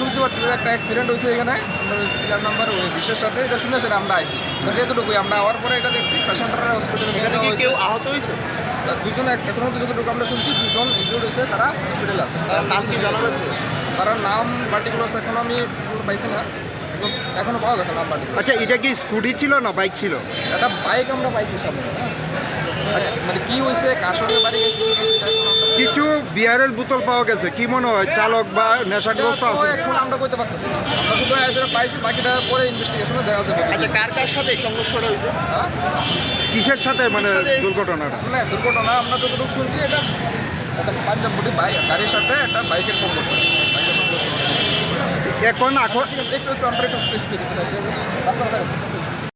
শুনতে পারছি যে একটা অ্যাক্সিডেন্ট হয়েছে এখানে পিলার নাম্বার ওই বিশের সাথে, এটা শুনে সেটা আমরা আইসি যেহেতুটুকুই আমরা হওয়ার পরে এটা দেখছি পেশেন্টরা হসপিটালে নিয়ে যাওয়া হয়েছে। কেউ আহত হয়েছে? দুজন এখন মধ্যে যতটুকু আমরা শুনছি দুজন ইনজুর্ড হয়েছে, তারা হসপিটালে আছে। তার নাম কি জানা যাচ্ছে? তার নাম পার্টিকুলার এখন আমি পাইছি না, এখনো পাওয়া গেছে নাম পার্টিকুলার। আচ্ছা, এটা কি স্কুটি ছিল না বাইক ছিল? একটা বাইক আমরা পাইছি সামনে, মানে কি হয়েছে কার সঙ্গে বাড়ি গেছে কিছু বিয়ারের বোতল পাওয়া গেছে, কি মনে হয় চালক বা নেশাগ্রস্ত আছে? এখন আমরা বলতে পারতেছি না, আমরা শুধু এসে পাইছি, বাকিটা পরে ইনভেস্টিগেশনে দেখা যাবে। আচ্ছা, কার কার সাথে সংঘর্ষটা হয়েছে? হ্যাঁ, কিসের সাথে মানে দুর্ঘটনাটা? মানে দুর্ঘটনা আমরা যতটুকু শুনছি এটা একটা পাঞ্জাব বডি বাইক গাড়ির সাথে একটা বাইকের সংঘর্ষ, বাইকের সংঘর্ষ। এখন ঠিক আছে, একটু আমরা একটু রাস্তা